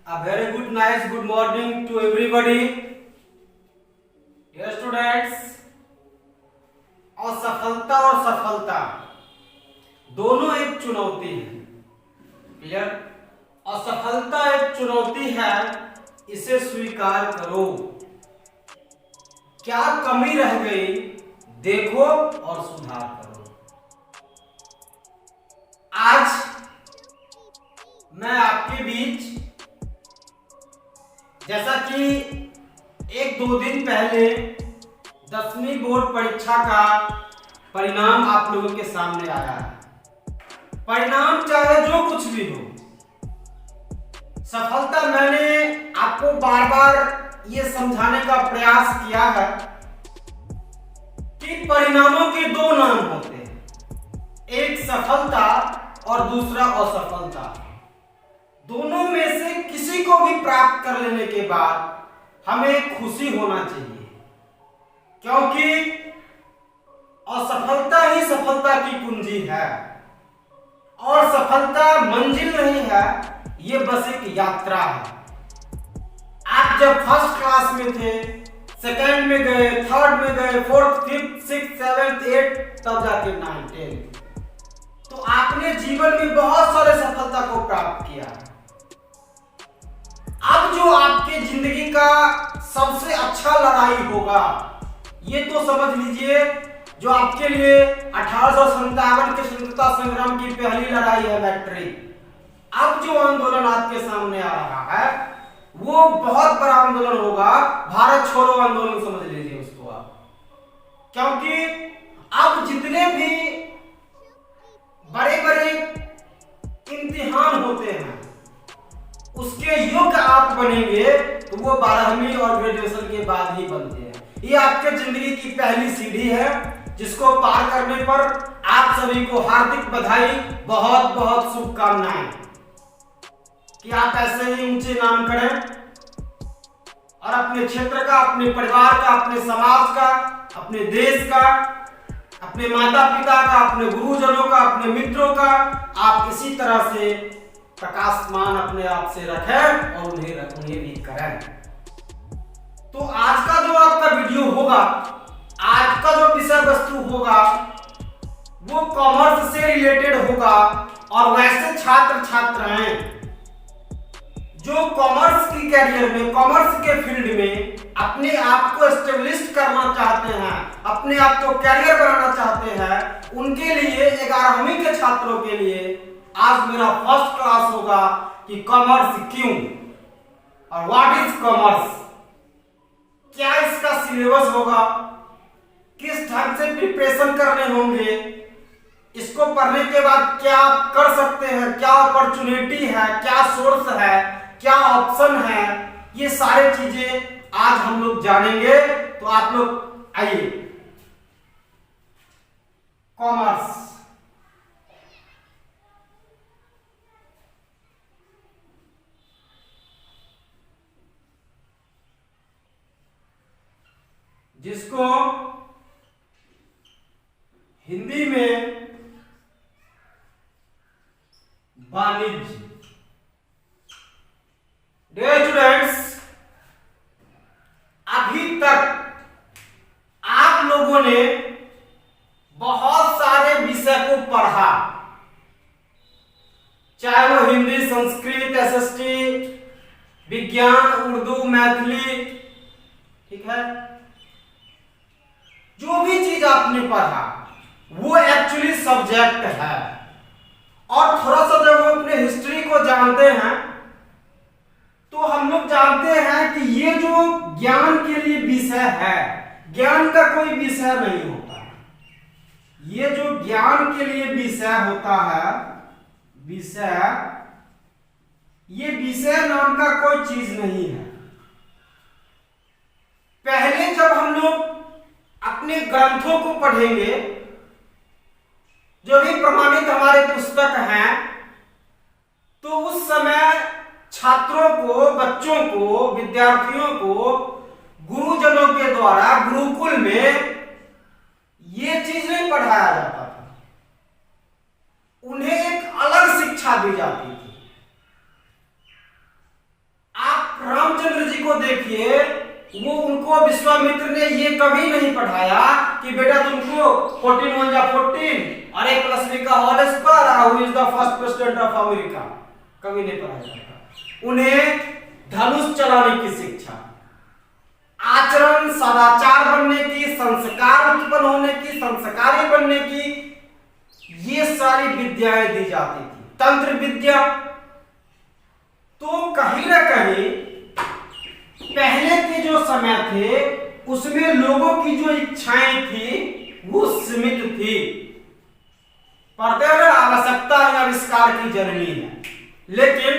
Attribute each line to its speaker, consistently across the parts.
Speaker 1: A very good nice good morning to everybody. Dear students, असफलता और सफलता दोनों एक चुनौती है. क्लियर? असफलता एक चुनौती है, इसे स्वीकार करो. क्या कमी रह गई देखो और सुधार करो. आज मैं आपके बीच जैसा कि एक दो दिन पहले 10वीं बोर्ड परीक्षा का परिणाम आप लोगों के सामने आया है. परिणाम चाहे जो कुछ भी हो, सफलता मैंने आपको बार बार ये समझाने का प्रयास किया है कि परिणामों के दो नाम होते हैं, एक सफलता और दूसरा असफलता. दोनों में से किसी को भी प्राप्त कर लेने के बाद हमें खुशी होना चाहिए, क्योंकि असफलता ही सफलता की कुंजी है और सफलता मंजिल नहीं है, ये बस एक यात्रा है. आप जब फर्स्ट क्लास में थे, सेकेंड में गए, थर्ड में गए, fourth, fifth, six, seventh, eight, तब जाके 9, 10, तो आपने जीवन में बहुत सारे सफलता को प्राप्त किया. अब जो आपके जिंदगी का सबसे अच्छा लड़ाई होगा, ये तो समझ लीजिए, जो आपके लिए 1857 के स्वतंत्रता संग्राम की पहली लड़ाई है, मैट्रिक. अब जो आंदोलन आपके सामने आ रहा है वो बहुत बड़ा आंदोलन होगा, भारत छोड़ो आंदोलन समझ लीजिए उसको आप. क्योंकि अब जितने भी बड़े बड़े इम्तिहान होते हैं उसके योग्य आप बनेंगे तो वो 12वीं और ग्रेजुएशन के बाद ही बनते हैं. ये आपके जिंदगी की पहली सीढ़ी है, जिसको पार करने पर आप सभी को हार्दिक बधाई, बहुत बहुत शुभकामनाएं कि आप ऐसे ही ऊंचे नाम करें और अपने क्षेत्र का, अपने परिवार का, अपने समाज का, अपने देश का, अपने माता पिता का, अपने गुरुजनों का, अपने मित्रों का आप इसी तरह से प्रकाशमान अपने आप से रखें और उन्हें भी करें. तो आज का जो आपका वीडियो होगा, आज का जो विषय वस्तु होगा वो कॉमर्स से रिलेटेड होगा. और वैसे छात्र छात्राएं जो कॉमर्स की कैरियर में, कॉमर्स के फील्ड में अपने आप को एस्टेब्लिश करना चाहते हैं, अपने आप को कैरियर बनाना चाहते हैं, उनके लिए 11वीं के छात्रों के लिए आज मेरा फर्स्ट क्लास होगा कि कॉमर्स क्यों और व्हाट इज कॉमर्स, क्या इसका सिलेबस होगा, किस ढंग से प्रिपरेशन करने होंगे, इसको पढ़ने के बाद क्या आप कर सकते हैं, क्या अपॉर्चुनिटी है, क्या सोर्स है, क्या ऑप्शन है, ये सारी चीजें आज हम लोग जानेंगे. तो आप लोग आइए. कॉमर्स जिसको हिंदी में वाणिज्य. डियर स्टूडेंट्स, अभी तक आप लोगों ने बहुत सारे विषय को पढ़ा, चाहे वो हिंदी, संस्कृत, एसएसटी, विज्ञान, उर्दू, मैथिली, ठीक है. जो भी चीज आपने पढ़ा वो एक्चुअली सब्जेक्ट है. और थोड़ा सा जब हम अपने हिस्ट्री को जानते हैं तो हम लोग जानते हैं कि ये जो ज्ञान के लिए विषय है, ज्ञान का कोई विषय नहीं होता. ये जो ज्ञान के लिए विषय होता है, विषय, ये विषय नाम का कोई चीज नहीं है. पहले जब हम लोग अपने ग्रंथों को पढ़ेंगे, जो भी प्रमाणित हमारे पुस्तक हैं, तो उस समय छात्रों को, बच्चों को, विद्यार्थियों को गुरुजनों के द्वारा गुरुकुल में ये चीज नहीं पढ़ाया जाता था. उन्हें एक अलग शिक्षा दी जाती थी. देखिए, वो उनको विश्वामित्र ने ये कभी नहीं पढ़ाया कि बेटा तुमको 14 1 जा 14 और a + b का whole square, who is the first president of America, कभी नहीं पढ़ाया जाता। उन्हें धनुष चलाने की शिक्षा, आचरण सदाचार बनने की, संस्कार उत्पन्न होने की, संस्कारी बनने की, ये सारी विद्याएं दी जाती थी। तंत्र विद्या तो कहीं ना कहीं पहले के जो समय थे उसमें लोगों की जो इच्छाएं थी वो सीमित थी। प्रत्येक आवश्यकता आविष्कार की जननी है, लेकिन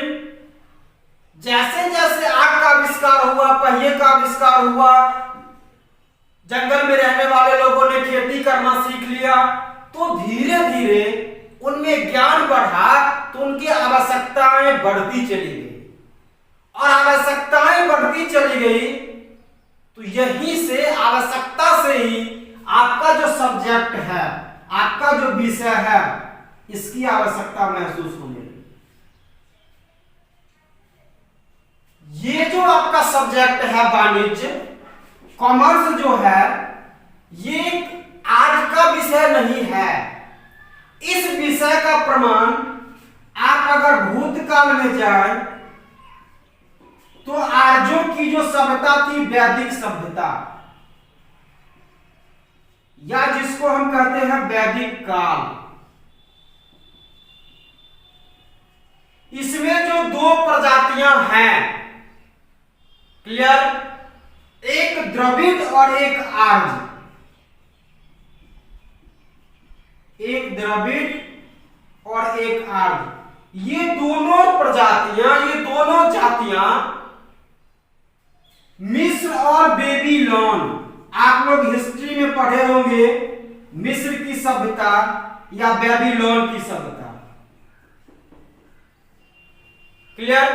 Speaker 1: जैसे जैसे आग का आविष्कार हुआ, पहिए का आविष्कार हुआ, जंगल में रहने वाले लोगों ने खेती करना सीख लिया, तो धीरे धीरे उनमें ज्ञान बढ़ा, तो उनकी आवश्यकताएं बढ़ती चली गई, और आवश्यकताएं बढ़ती चली गई तो यहीं से आवश्यकता से ही आपका जो सब्जेक्ट है, आपका जो विषय है, इसकी आवश्यकता महसूस होने लगी। ये जो आपका सब्जेक्ट है वाणिज्य, कॉमर्स जो है, ये आज का विषय नहीं है। इस विषय का प्रमाण आप अगर भूतकाल में जाएं तो आर्यों की जो सभ्यता थी, वैदिक सभ्यता, या जिसको हम कहते हैं वैदिक काल, इसमें जो दो प्रजातियां हैं, क्लियर, एक द्रविड़ और एक आर्य, एक द्रविड़ और एक आर्य, ये दोनों प्रजातियां, ये दोनों जातियां मिस्र और बेबीलोन, आप लोग हिस्ट्री में पढ़े होंगे, मिस्र की सभ्यता या बेबीलोन की सभ्यता, क्लियर।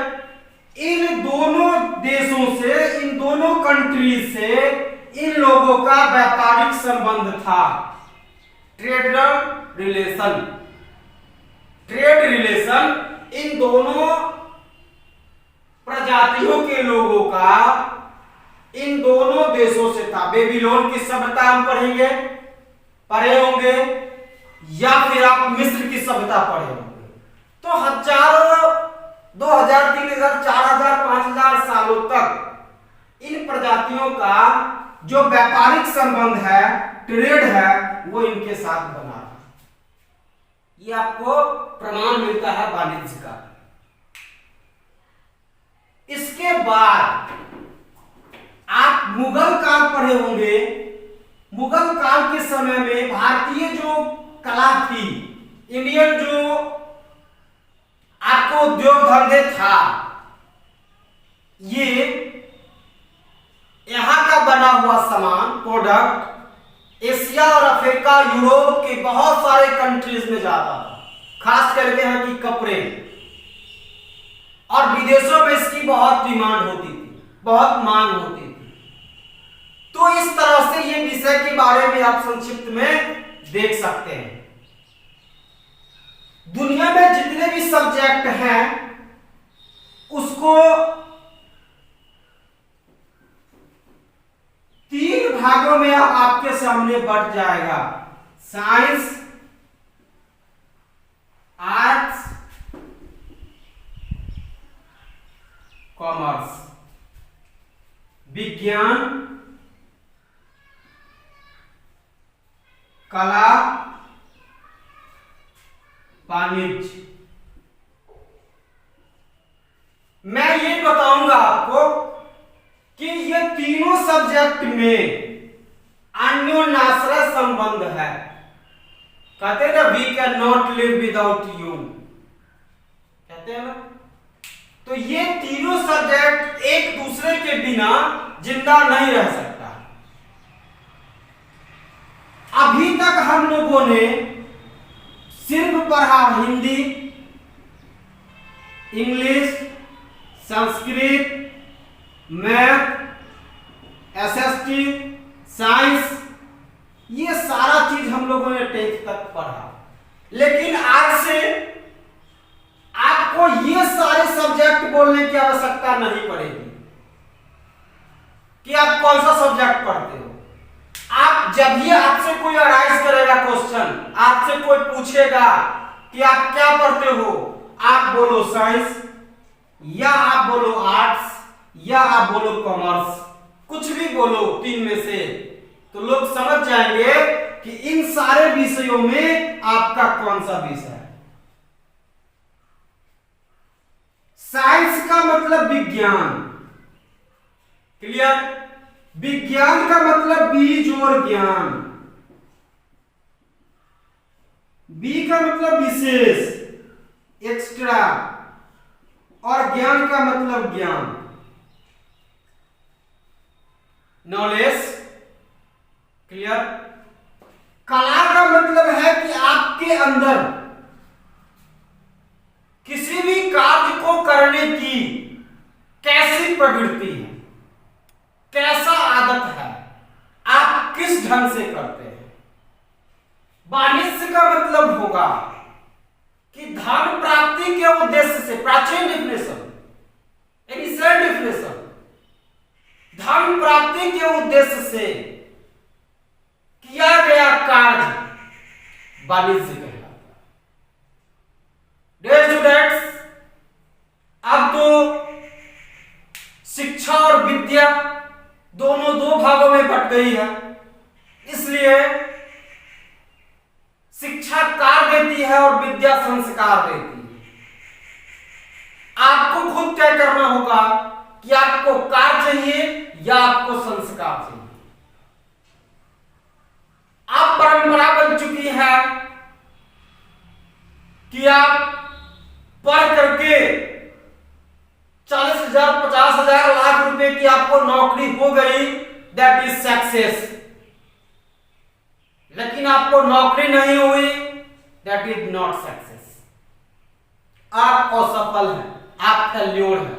Speaker 1: इन दोनों देशों से, इन दोनों कंट्री से इन लोगों का व्यापारिक संबंध था, trade relation, trade relation in दोनों प्रजातियों के लोगों का इन दोनों देशों से था। बेबीलोन की सभ्यता हम पढ़ेंगे, पढ़े होंगे, या फिर आप मिस्र की सभ्यता पढ़े होंगे। तो हजारों, 2000, 3000, 4000, 5000 सालों तक इन प्रजातियों का जो व्यापारिक संबंध है, ट्रेड है, वो इनके साथ बना था। ये आपको प्रमाण मिलता है वाणिज्य का। इसके बाद आप मुगल काल पढ़े होंगे। मुगल काल के समय में भारतीय जो कला थी, इंडियन जो आपको उद्योग धंधे था, ये यहां का बना हुआ सामान, प्रोडक्ट एशिया और अफ्रीका, यूरोप के बहुत सारे कंट्रीज में जाता था, खास करके यहाँ की कपड़े, और विदेशों में इसकी बहुत डिमांड होती थी, बहुत मांग होती थी। तो इस तरह से ये विषय के बारे में आप संक्षिप्त में देख सकते हैं। दुनिया में जितने भी सब्जेक्ट हैं उसको 3 भागों में आपके सामने बढ़ जाएगा: साइंस, आर्ट्स, कॉमर्स, विज्ञान, कला, वाणिज्य। मैं ये बताऊंगा आपको कि ये तीनों सब्जेक्ट में अन्योन्याश्रय संबंध है। कहते हैं ना, we can not live without you, कहते हैं ना। तो ये तीनों सब्जेक्ट एक दूसरे के बिना जिंदा नहीं रह सकता। अभी तक हम लोगों ने सिर्फ पढ़ा Hindi, English, Sanskrit, math, SST, science, ये सारा चीज हम लोगों ने 10th तक पढ़ा। लेकिन आज से आपको ये सारे सब्जेक्ट बोलने की आवश्यकता नहीं पड़ेगी। कि आप कौन सा सब्जेक्ट पढ़ते हो। आप जब भी आपसे कोई अराइज करेगा क्वेश्चन, आपसे कोई पूछेगा कि आप क्या पढ़ते हो, आप बोलो साइंस, या आप बोलो आर्ट्स, या आप बोलो कॉमर्स, कुछ भी बोलो तीन में से, तो लोग समझ जाएंगे कि इन सारे विषयों में आपका कौन सा विषय है। साइंस का मतलब विज्ञान, क्लियर। विज्ञान का मतलब बीज और ज्ञान, बी का मतलब विशेष, एक्स्ट्रा, और ज्ञान का मतलब ज्ञान, नॉलेज, क्लियर। कला का मतलब है कि आपके अंदर किसी भी कार्य को करने की कैसी प्रवृत्ति है, कैसा आदत है, आप किस ढंग से करते हैं। वाणिज्य का मतलब होगा कि धन प्राप्ति के उद्देश्य से, प्राचीन डिफिनेशन, इनिशियल डिफिनेशन, धन प्राप्ति के उद्देश्य से किया गया कार्य वाणिज्य कहलाता है। डियर स्टूडेंट्स, अब तो शिक्षा और विद्या दोनों दो भागों में बट गई है, इसलिए शिक्षा कार्य देती है और विद्या संस्कार देती है। आपको खुद तय करना होगा कि आपको कार्य चाहिए या आपको संस्कार चाहिए। अब परंपरा बन चुकी है कि आप पढ़ करके 40,000, 50,000, लाख रुपए की आपको नौकरी हो गई, दैट इज सक्सेस। लेकिन आपको नौकरी नहीं हुई, दैट इज नॉट सक्सेस। आप असफल हैं, आप फेल्योर हैं।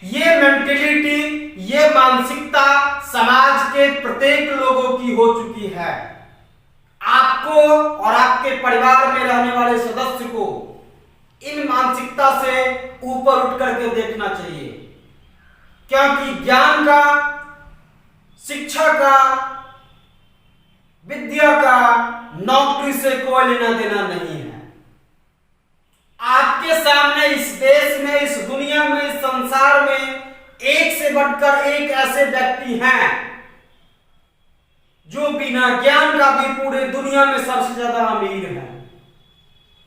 Speaker 1: ये मेंटेलिटी, ये मानसिकता समाज के प्रत्येक लोगों की हो चुकी है। आपको और आपके परिवार में रहने वाले सदस्य को इन मानसिकता से ऊपर उठ करके देखना चाहिए, क्योंकि ज्ञान का, शिक्षा का, विद्या का नौकरी से कोई लेना देना नहीं है। आपके सामने इस देश में, इस दुनिया में, इस संसार में एक से बढ़कर एक ऐसे व्यक्ति हैं जो बिना ज्ञान का भी पूरे दुनिया में सबसे ज्यादा अमीर है,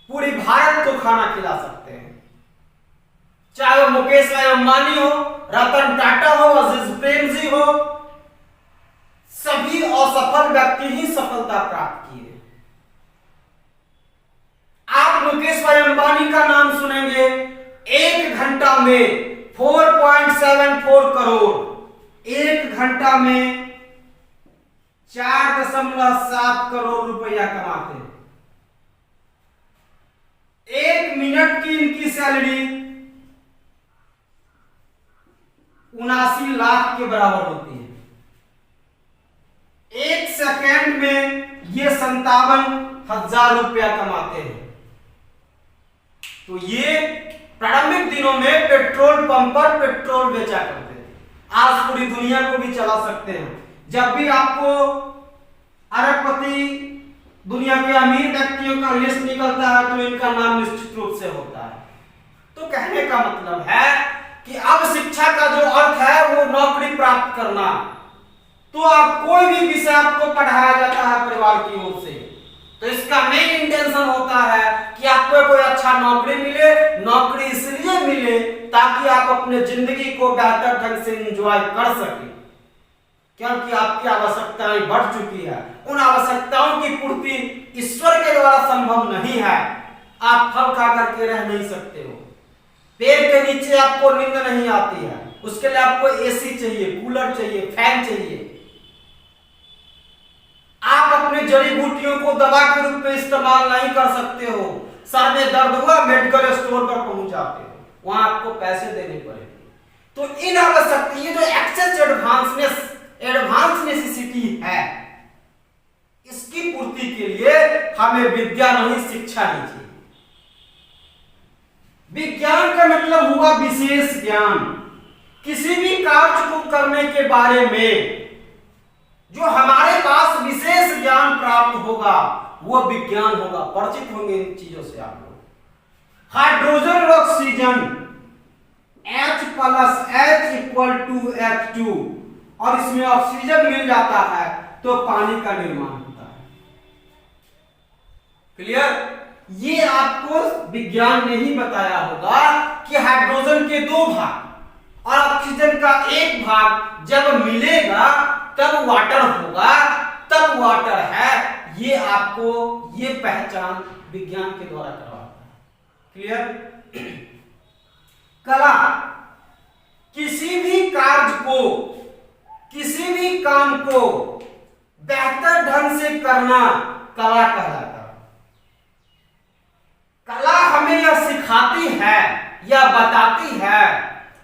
Speaker 1: पूरी भारत को खाना खिला सकते हैं। चाहे वो मुकेश अंबानी हो, रतन टाटा हो, अजीज प्रेमजी हो, सभी असफल व्यक्ति ही सफलता प्राप्त किए। आप मुकेश भाई अंबानी का नाम सुनेंगे, 1 घंटा में 4.74 करोड़, 1 घंटा में 4.7 करोड़ रुपया कमाते हैं। 1 मिनट की इनकी सैलरी 79 लाख के बराबर होती है। 1 सेकेंड में ये 57,000 रुपया कमाते हैं। तो ये प्रारंभिक दिनों में पेट्रोल पंप पर पेट्रोल बेचा करते थे, आज पूरी दुनिया को भी चला सकते हैं। जब भी आपको अरबपति, दुनिया के अमीर व्यक्तियों का लिस्ट निकलता है तो इनका नाम निश्चित रूप से होता है। तो कहने का मतलब है कि अब शिक्षा का जो अर्थ है वो नौकरी प्राप्त करना। तो आप कोई भी विषय आपको पढ़ाया जाता है परिवार की ओर से, तो इसका मेन इंटेंशन होता है कि आपको कोई अच्छा नौकरी मिले। नौकरी इसलिए मिले ताकि आप अपने जिंदगी को बेहतर ढंग से एंजॉय कर सके, क्योंकि आपकी आवश्यकताएं बढ़ चुकी है। उन आवश्यकताओं की पूर्ति ईश्वर के द्वारा संभव नहीं है। आप फल खा करके रह नहीं सकते हो, पेड़ के नीचे आपको नींद नहीं आती है, उसके लिए आपको एसी चाहिए, कूलर चाहिए, फैन चाहिए। आप अपने जड़ी बूटियों को दवा के रूप में इस्तेमाल नहीं कर सकते हो। सर में दर्द हुआ, मेडिकल स्टोर पर पहुंच जाते हो, वहां आपको पैसे देने पड़ेंगे। तो इन आवश्यकता, ये जो एक्सेस एडवांस नेसेसिटी है, इसकी पूर्ति के लिए हमें विद्या नहीं, शिक्षा ही चाहिए। विज्ञान का मतलब हुआ विशेष ज्ञान। किसी भी कार्य को करने के बारे में जो हमारे पास विशेष ज्ञान प्राप्त होगा वो विज्ञान होगा। परिचित होंगे इन चीजों से आप लोग। हाइड्रोजन और oxygen H plus H equal to H2 और इसमें ऑक्सीजन मिल जाता है तो पानी का निर्माण होता है। क्लियर? ये आपको विज्ञान ने ही बताया होगा कि हाइड्रोजन के 2 भाग और ऑक्सीजन का 1 भाग जब मिलेगा तब वाटर होगा, तब वाटर है। ये आपको ये पहचान विज्ञान के द्वारा करवाता है। क्लियर? कला किसी भी कार्य को, किसी भी काम को बेहतर ढंग से करना कला कहलाता है। कला हमें यह सिखाती है या बताती है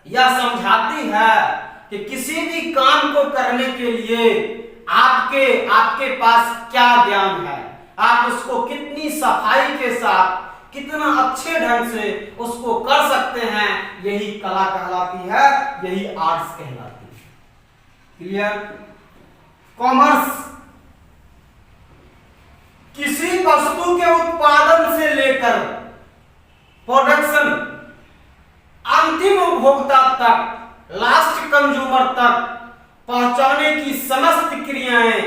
Speaker 1: या समझाती है कि किसी भी काम को करने के लिए आपके पास क्या ज्ञान है, आप उसको कितनी सफाई के साथ, कितना अच्छे ढंग से उसको कर सकते हैं। यही कला कहलाती है, यही आर्ट्स कहलाती है। क्लियर? कॉमर्स किसी वस्तु के उत्पादन से लेकर प्रोडक्शन, अंतिम उपभोक्ता तक, लास्ट कंज्यूमर तक पहुंचाने की समस्त क्रियाएं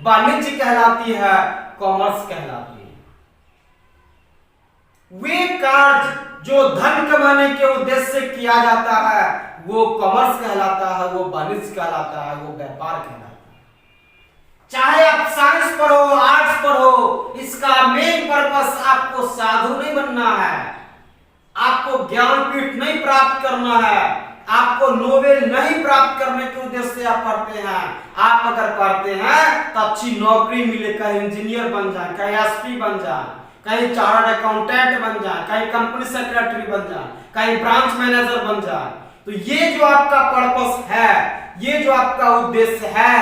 Speaker 1: वाणिज्य कहलाती है, कॉमर्स कहलाती है। वे कार्य जो धन कमाने के उद्देश्य से किया जाता है वो कॉमर्स कहलाता है, वो वाणिज्य कहलाता है, वो व्यापार कहलाता है। चाहे आप साइंस पढ़ो, आर्ट्स पढ़ो, इसका मेन पर्पस आपको साधु नहीं बनना है, आपको ज्ञानपीठ नहीं प्राप्त करना है, आपको नोबेल नहीं प्राप्त करने के उद्देश्य से आप पढ़ते हैं। आप अगर पढ़ते हैं तो अच्छी नौकरी मिले, कहीं इंजीनियर बन जाए, कहीं एसपी बन जाए, कहीं चार्टर्ड अकाउंटेंट बन जाए, कहीं कंपनी सेक्रेटरी बन जाए, कहीं ब्रांच मैनेजर बन जाए। तो ये जो आपका पर्पस है, ये जो आपका उद्देश्य है,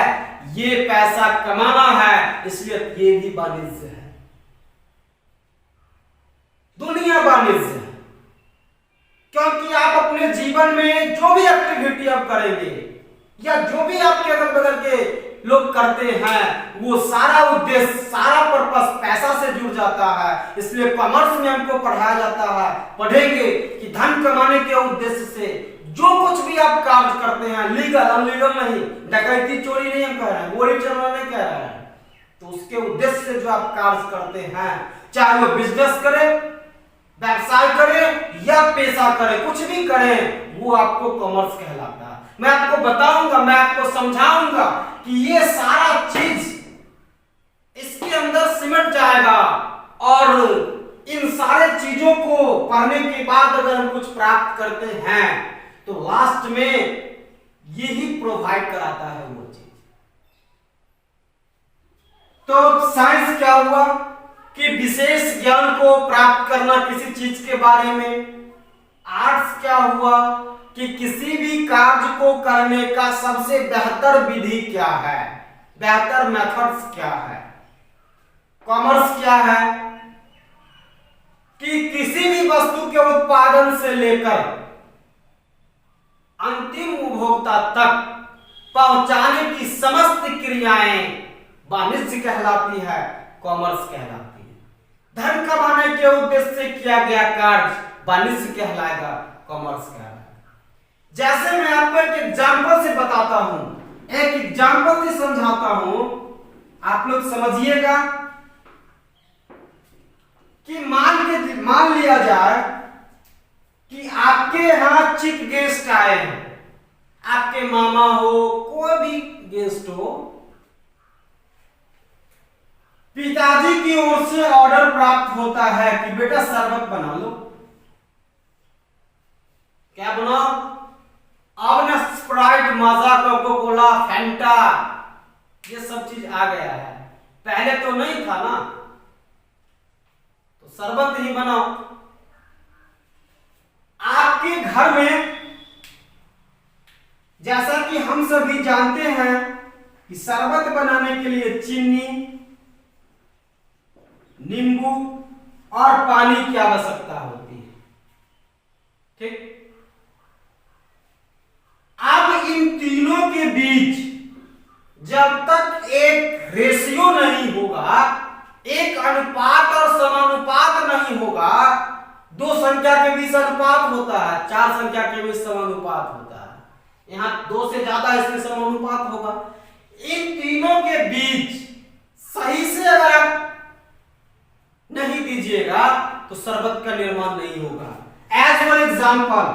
Speaker 1: ये पैसा कमाना है, इसलिए ये भी वाणिज्य है। दुनिया वाणिज्य है, क्योंकि आप अपने जीवन में जो भी एक्टिविटी आप करेंगे या जो भी आपके अगल बगल के लोग करते हैं वो सारा उद्देश्य, सारा पर्पस पैसा से जुड़ जाता है। इसलिए कॉमर्स में हमको पढ़ाया जाता है, पढ़ेंगे कि धन कमाने के उद्देश्य से जो कुछ भी आप कार्य करते हैं, लीगल अनलीगल नहीं, डकैती चोरी नहीं हम कह रहे हैं, गोली चलना नहीं कह रहे हैं, तो उसके उद्देश्य से जो आप कार्य करते हैं, चाहे वो बिजनेस करें, व्यवसाय करें या पेशा करें, कुछ भी करें, वो आपको कॉमर्स कहलाता है। मैं आपको बताऊंगा, मैं आपको समझाऊंगा कि ये सारा चीज इसके अंदर सिमट जाएगा और इन सारे चीजों को पढ़ने के बाद अगर हम कुछ प्राप्त करते हैं तो लास्ट में यही प्रोवाइड कराता है वो चीज। तो साइंस क्या हुआ कि विशेष ज्ञान को प्राप्त करना किसी चीज के बारे में। आर्ट्स क्या हुआ कि किसी भी कार्य को करने का सबसे बेहतर विधि क्या है, बेहतर मेथड्स क्या है। कॉमर्स क्या है कि किसी भी वस्तु के उत्पादन से लेकर अंतिम उपभोक्ता तक पहुंचाने की समस्त क्रियाएं वाणिज्य कहलाती है, कॉमर्स कहलाती है। धन कमाने के उद्देश्य से किया गया कार्य वाणिज्य कहलाएगा, कॉमर्स कहलाएगा। जैसे मैं आपको एक एग्जांपल से बताता हूं, एक एग्जांपल से समझाता हूं, आप लोग समझिएगा कि मान लिया जाए कि आपके यहां चीफ गेस्ट आए हैं, आपके मामा हो, कोई भी गेस्ट हो, पिताजी की ओर से ऑर्डर प्राप्त होता है कि बेटा शरबत बना लो। क्या बनाओ? अब ना स्प्राइट, माजा, कोको कोला, फैंटा, ये सब चीज आ गया है, पहले तो नहीं था ना, तो शरबत ही बनाओ। आपके घर में जैसा कि हम सभी जानते हैं कि शरबत बनाने के लिए चीनी, नींबू और पानी की आवश्यकता होती है। ठीक, बीच जब तक एक रेशियो नहीं होगा, एक अनुपात और समानुपात नहीं होगा, दो संख्या के बीच अनुपात होता है, चार संख्या के बीच समानुपात होता है, यहां दो से ज्यादा इसमें समानुपात होगा। इन तीनों के बीच सही से अगर आप नहीं दीजिएगा तो शरबत का निर्माण नहीं होगा। एज फॉर एग्जाम्पल,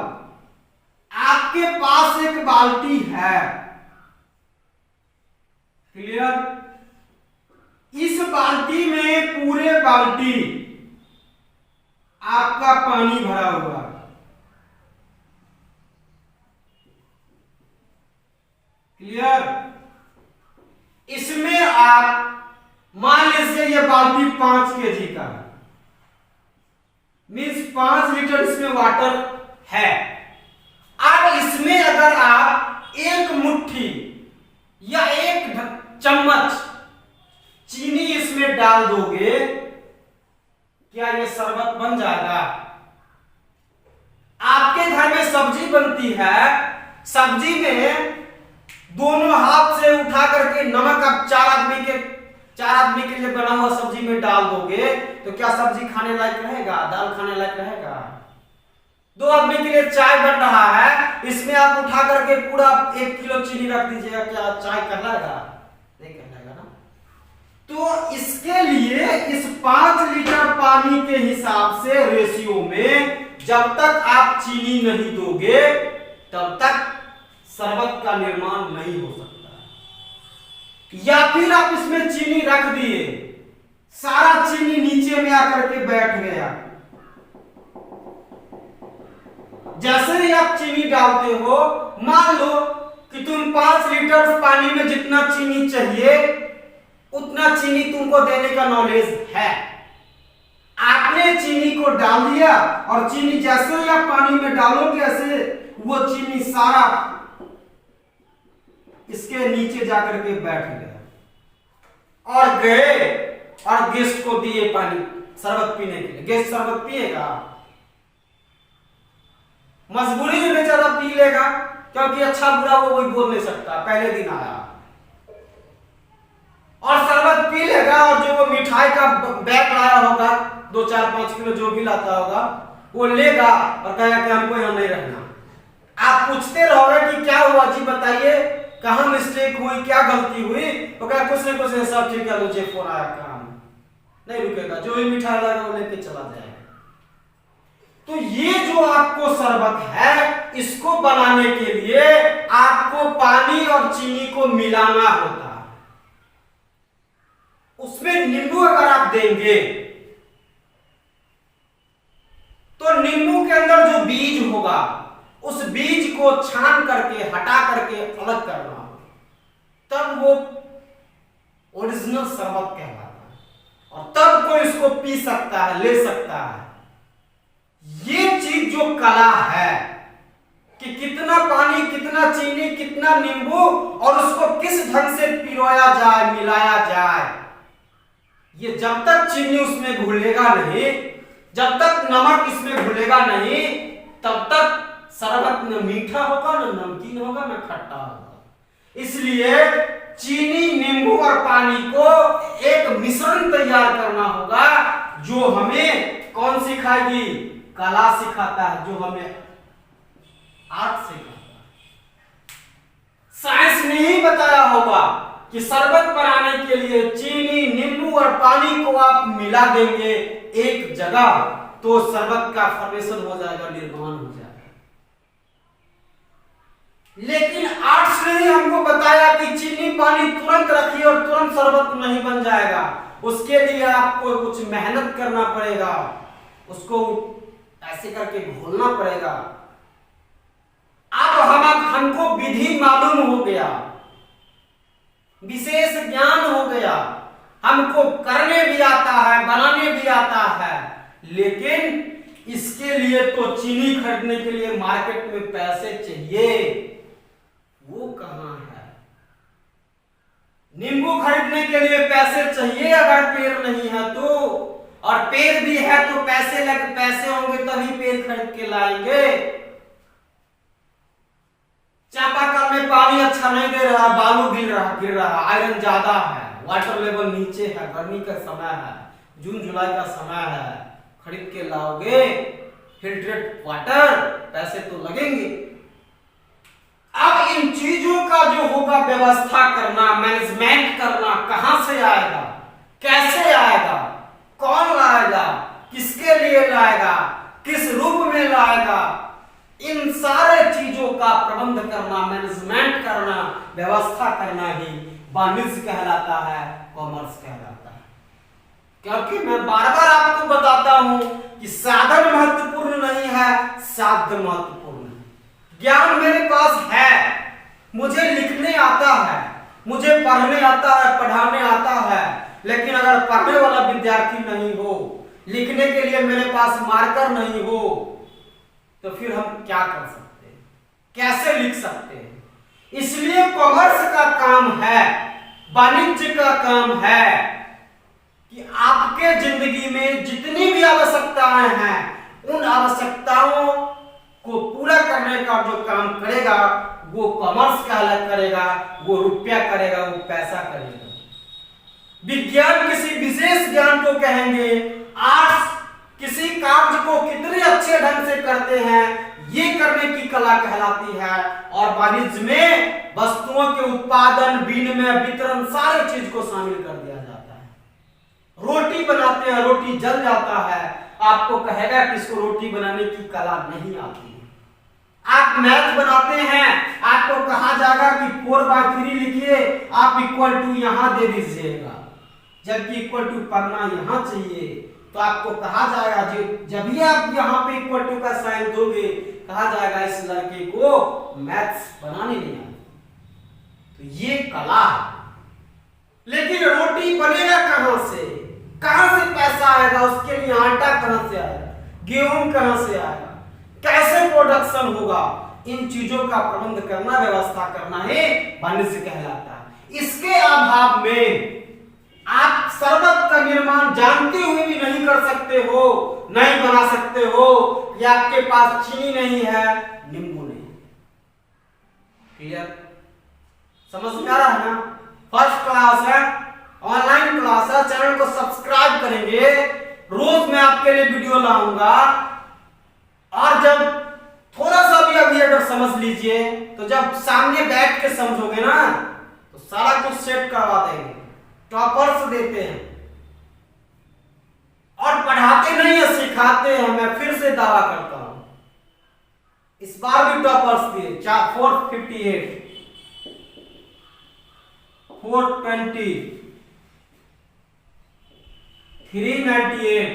Speaker 1: आपके पास एक बाल्टी है, क्लियर? इस बाल्टी में पूरे बाल्टी आपका पानी भरा हुआ है, क्लियर? इसमें आप मान लीजिए ये बाल्टी 5 केजी का है, मीन्स 5 लीटर इसमें वाटर है। अब इसमें अगर आप एक मुट्ठी या एक चम्मच चीनी इसमें डाल दोगे, क्या ये शरबत बन जाएगा? आपके घर में सब्जी बनती है, सब्जी में दोनों हाथ से उठा करके नमक आप चार आदमी के लिए बना हुआ सब्जी में डाल दोगे तो क्या सब्जी खाने लायक रहेगा? दाल खाने लायक रहेगा? 2 आदमी के लिए चाय बन रहा है, इसमें आप उठा करके पूरा 1 किलो चीनी रख दीजिएगा, क्या चाय कहलाएगा? नहीं कहलाएगा ना। तो इसके लिए इस 5 लीटर पानी के हिसाब से रेशियो में जब तक आप चीनी नहीं दोगे तब तक शरबत का निर्माण नहीं हो सकता। या फिर आप इसमें चीनी रख दिए, सारा चीनी नीचे में आकर के बैठ गया, जैसे ही आप चीनी डालते हो, मान लो कि तुम 5 लीटर पानी में जितना चीनी चाहिए उतना चीनी तुमको देने का नॉलेज है, आपने चीनी को डाल दिया और चीनी जैसे ही आप पानी में डालोगे ऐसे वो चीनी सारा इसके नीचे जाकर के बैठ गया और गए और गेस्ट को दिए पानी शरबत पीने के लिए। गेस्ट शरबत पिएगा? मजबूरी में बेचारा पी लेगा, क्योंकि अच्छा बुरा वो कोई बोल नहीं सकता, पहले दिन आया और शरबत पी लेगा। और जो वो मिठाई का बैग लाया होगा 2, 4, 5 किलो जो भी लाता होगा वो लेगा और कहेगा कि हमको यहाँ नहीं रहना। आप पूछते रहोगे कि क्या हुआ जी, बताइए कहां मिस्टेक हुई, क्या गलती हुई? तो क्या कुछ नहीं, कुछ नहीं, सब ठीक है, मुझे फोन आया, काम नहीं रुकेगा, जो भी मिठाई लाएगा वो लेके चला जाएगा। तो ये जो आपको शरबत है, इसको बनाने के लिए आपको पानी और चीनी को मिलाना होता है। उसमें नींबू अगर आप देंगे तो नींबू के अंदर जो बीज होगा उस बीज को छान करके हटा करके अलग करना होगा, तब वो ओरिजिनल शरबत कहलाता है और तब कोई इसको पी सकता है, ले सकता है। ये चीज जो कला है कि कितना पानी, कितना चीनी, कितना नींबू और उसको किस ढंग से पिरोया जाए, मिलाया जाए, ये जब तक चीनी उसमें घुलेगा नहीं, जब तक नमक इसमें घुलेगा नहीं, तब तक शरबत न मीठा होगा, न नमकीन होगा, न खट्टा होगा। इसलिए चीनी, नींबू और पानी को एक मिश्रण तैयार करना होगा जो हमें कौन सिखाएगी? कला सिखाता है, जो हमें आर्ट सिखाता है। साइंस ने ही बताया होगा कि शरबत बनाने के लिए चीनी, नींबू और पानी को आप मिला देंगे एक जगह तो शरबत का फॉर्मेशन हो जाएगा, निर्माण हो जाएगा। लेकिन आर्ट्स ने ही हमको बताया कि चीनी पानी तुरंत रखिए और तुरंत शरबत नहीं बन जाएगा, उसके लिए आपको कुछ मेहनत करना पड़ेगा, उसको ऐसे करके घोलना पड़ेगा। अब हमको विधि मालूम हो गया, विशेष ज्ञान हो गया, हमको करने भी आता है, बनाने भी आता है, लेकिन इसके लिए तो चीनी खरीदने के लिए मार्केट में पैसे चाहिए, वो कहां है? नींबू खरीदने के लिए पैसे चाहिए अगर पेड़ नहीं है तो, और पेड़ भी है तो पैसे होंगे तभी पेड़ खरीद के लाएंगे। चापाकल में पानी पानी अच्छा नहीं दे रहा, बालू गिर रहा, आयरन ज्यादा है, वाटर लेवल नीचे है, गर्मी का समय है, जून जुलाई का समय है, खरीद के लाओगे फिल्ट्रेट वाटर, पैसे तो लगेंगे। अब इन चीजों का जो होगा व्यवस्था करना, मैनेजमेंट करना, कहां से आएगा, कैसे आएगा, कौन लाएगा, किसके लिए लाएगा, किस रूप में लाएगा, इन सारे चीजों का प्रबंध करना, मैनेजमेंट करना, व्यवस्था करना ही वाणिज्य कहलाता है, कॉमर्स कहलाता है। क्योंकि मैं बार बार आपको बताता हूं कि साधन महत्वपूर्ण नहीं है, साध्य महत्वपूर्ण है। ज्ञान मेरे पास है, मुझे लिखने आता है, मुझे पढ़ने आता है, पढ़ाने आता है, लेकिन अगर पढ़ने वाला विद्यार्थी नहीं हो, लिखने के लिए मेरे पास मार्कर नहीं हो, तो फिर हम क्या कर सकते हैं, कैसे लिख सकते हैं? इसलिए कॉमर्स का काम है, वाणिज्य का काम है कि आपके जिंदगी में जितनी भी आवश्यकताएं हैं, उन आवश्यकताओं को पूरा करने का जो काम करेगा वो कॉमर्स करेगा, वो रुपया करेगा, वो पैसा करेगा। विज्ञान किसी विशेष ज्ञान को कहेंगे, आर्ट्स किसी कार्य को कितने अच्छे ढंग से करते हैं, ये करने की कला कहलाती है। और वाणिज्य में वस्तुओं के उत्पादन, विनिमय, वितरण, सारे चीज को शामिल कर दिया जाता है। रोटी बनाते हैं, रोटी जल जाता है, आपको कहेगा कि इसको रोटी बनाने की कला नहीं आती है। आप मैथ बनाते हैं, आपको कहा जाएगा कि 4/3 लिखिए, आप इक्वल टू यहां दे दीजिएगा, जबकि इक्वल टू पढ़ना यहां चाहिए। तो आपको कहा जाएगा, जब भी आप यहाँ पे इक्वल टू का साइन दोगे, कहा जाएगा इस लड़के को मैथ्स बनाने नहीं आता। तो ये कला है। लेकिन रोटी बनेगा कहां से, कहां से पैसा आएगा, उसके लिए आटा कहां से आएगा, गेहूं कहां से आएगा, कैसे प्रोडक्शन होगा, इन चीजों का प्रबंध करना, व्यवस्था करना ही वाणिज्य कहलाता है। इसके अभाव में आप शरबत का निर्माण जानते हुए भी नहीं कर सकते हो, नहीं बना सकते हो, या आपके पास चीनी नहीं है, नींबू नहीं। क्लियर? समझ में आ रहा है ना? फर्स्ट क्लास है, ऑनलाइन क्लास है, चैनल को सब्सक्राइब करेंगे, रोज मैं आपके लिए वीडियो लाऊंगा। और जब थोड़ा सा भी अभी अगर समझ लीजिए, तो जब सामने बैठ के समझोगे ना, तो सारा कुछ सेट करवा देंगे। टॉपर्स देते हैं, और पढ़ाते नहीं है, सिखाते हैं। मैं फिर से दावा करता हूं, इस बार भी टॉपर्स दिए। 458, 420, 398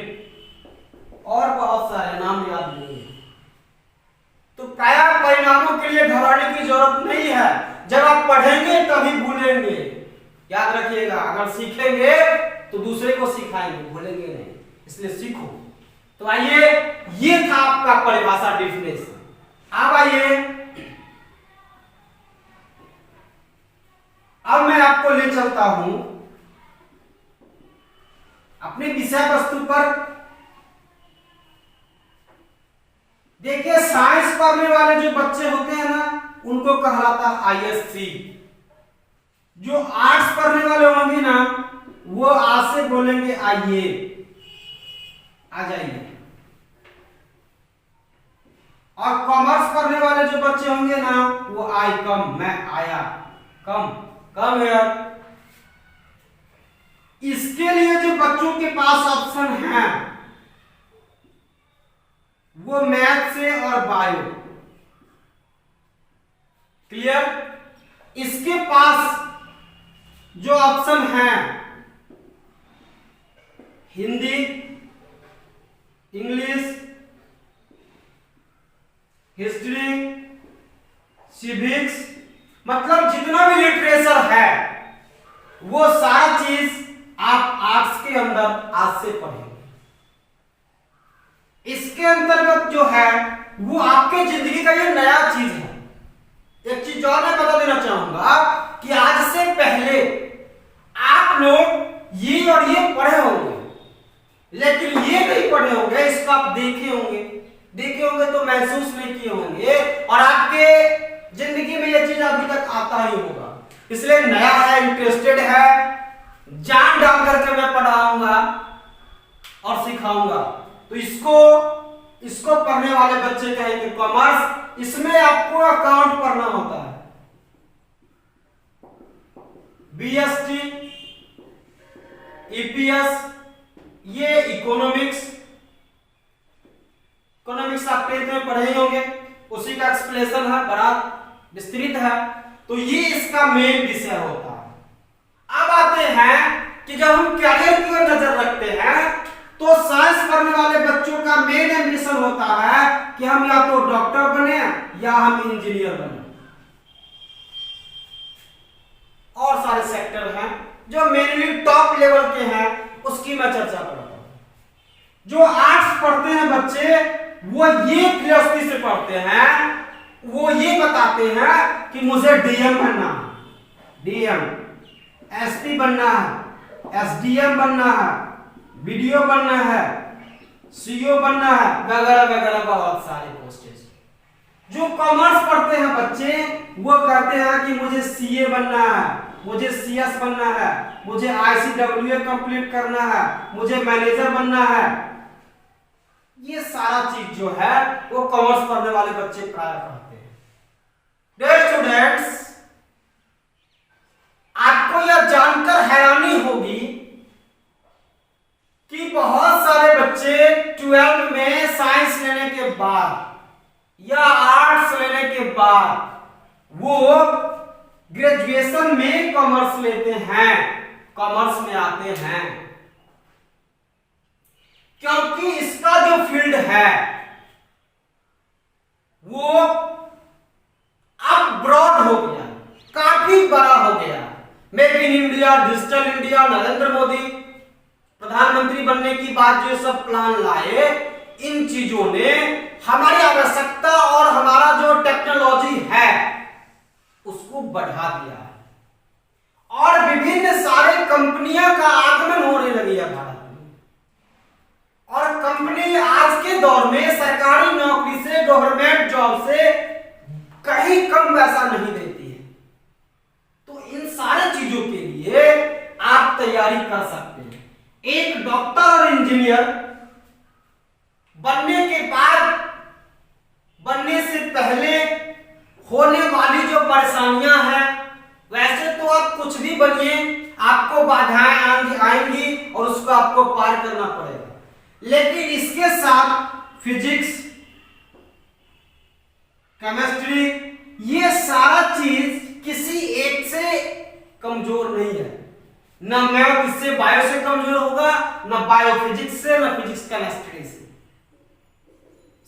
Speaker 1: और बहुत सारे नाम याद नहीं है। तो प्रायः परिणामों के लिए घबराने की जरूरत नहीं है। जब आप पढ़ेंगे तभी भूलेंगे, याद रखिएगा। अगर सीखेंगे तो दूसरे को सिखाएंगे, भूलेंगे नहीं, इसलिए सीखो। तो आइए, ये था आपका परिभाषा, डेफिनेशन। अब आइए, अब मैं आपको ले चलता हूं अपने विषय वस्तु पर। देखिए, साइंस पढ़ने वाले जो बच्चे होते हैं ना, उनको कहलाता है ISC। जो आर्ट्स पढ़ने वाले होंगे ना, वो आज से बोलेंगे आइए, आ जाइए। और कॉमर्स पढ़ने वाले जो बच्चे होंगे ना, वो आई कम, मैं आया, कम कम यार। इसके लिए जो बच्चों के पास ऑप्शन है, वो मैथ से और बायो। क्लियर? इसके पास जो ऑप्शन है, हिंदी, इंग्लिश, हिस्ट्री, सिविक्स, मतलब जितना भी लिटरेचर है, वो सारा चीज आप आर्ट्स के अंदर आज से पढ़ेंगे। इसके अंतर्गत जो है, वो आपके जिंदगी का ये नया चीज है। एक चीज और मैं बता देना चाहूंगा कि आज से पहले आप लोग ये और ये पढ़े होंगे, लेकिन ये नहीं पढ़े होंगे। इसको आप देखे होंगे तो महसूस नहीं किए होंगे, और आपके जिंदगी में ये चीज अभी तक आता ही होगा, इसलिए नया है, इंटरेस्टेड है, जान डाल करके मैं पढ़ाऊंगा और सिखाऊंगा। तो इसको पढ़ने वाले बच्चे कहेंगे कॉमर्स। इसमें आपको अकाउंट पढ़ना होता है, बीएसटी, ईपीएस, ये इकोनॉमिक्स आप 10th में पढ़े ही होंगे, उसी का एक्सप्लेनेशन है, बड़ा विस्तृत है। तो ये इसका मेन विषय होता है। अब आते हैं कि जब हम कैरियर की ओर नजर रखते हैं तो साइंस पढ़ने वाले बच्चों का मेन एम्बिशन होता है कि हम या तो डॉक्टर बने या हम इंजीनियर बने। और सारे सेक्टर हैं जो मेनली टॉप लेवल के हैं, उसकी मैं चर्चा करता हूं। जो आर्ट्स पढ़ते हैं बच्चे वो ये क्यूरियोसिटी से पढ़ते हैं, वो ये बताते हैं कि मुझे डीएम बनना है, डीएम, एसपी बनना है, एसडीएम बनना है, बीडीओ बनना है, सीईओ बनना है, वगैरह वगैरह बहुत सारे पोस्टेज। जो कॉमर्स पढ़ते हैं बच्चे वो कहते हैं कि मुझे सीए बनना है, मुझे सीएस बनना है, मुझे आईसीडब्ल्यूए कंप्लीट करना है, मुझे मैनेजर बनना है। ये सारा चीज जो है वो कॉमर्स पढ़ने वाले बच्चे प्राय पढ़ते हैं। डियर स्टूडेंट्स, आपको यह जानकर हैरानी होगी कि बहुत सारे बच्चे 12th में साइंस लेने के बाद या आर्ट्स लेने के बाद वो ग्रेजुएशन में कॉमर्स लेते हैं, कॉमर्स में आते हैं, क्योंकि इसका जो फील्ड है वो अब ब्रॉड हो गया, काफी बड़ा हो गया। Make in India, digital India, Narendra Modi प्रधानमंत्री बनने की बाद जो सब प्लान लाए, इन चीजों ने हमारी आवश्यकता और हमारा जो टेक्नोलॉजी है उसको बढ़ा दिया है और विभिन्न सारे कंपनियों का आगमन होने लगी है भारत में। और कंपनी आज के दौर में सरकारी नौकरी से, गवर्नमेंट जॉब से कहीं कम पैसा नहीं देती है। तो इन सारे चीजों के लिए आप तैयारी कर सकते हैं। एक डॉक्टर और इंजीनियर बनने के बाद, बनने से पहले होने वाली जो परेशानियां हैं, वैसे तो आप कुछ भी बनिए, आपको बाधाएं आएंगी और उसको आपको पार करना पड़ेगा। लेकिन इसके साथ फिजिक्स, केमिस्ट्री, ये सारा चीज किसी एक से कमजोर नहीं है। ना मैथ इससे, बायो से कमजोर होगा, ना बायो फिजिक्स से, ना फिजिक्स केमिस्ट्री से।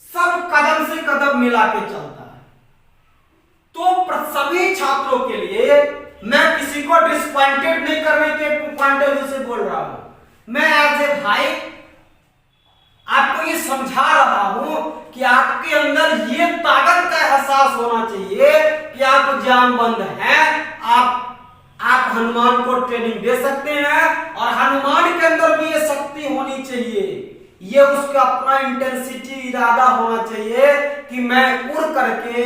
Speaker 1: सब कदम से कदम मिला के चलता है। तो सभी छात्रों के लिए मैं किसी को डिसपॉइंटेड नहीं करने के पॉइंट ऑफ व्यू से बोल रहा हूं। मैं एज ए भाई आपको ये समझा रहा हूं कि आपके अंदर ये ताकत का एहसास होना चाहिए कि आप जामबंद हैं, आप हनुमान को ट्रेनिंग दे सकते हैं और हनुमान के अंदर भी ये शक्ति होनी चाहिए, ये उसका अपना इंटेंसिटी, इरादा होना चाहिए कि मैं उड़ करके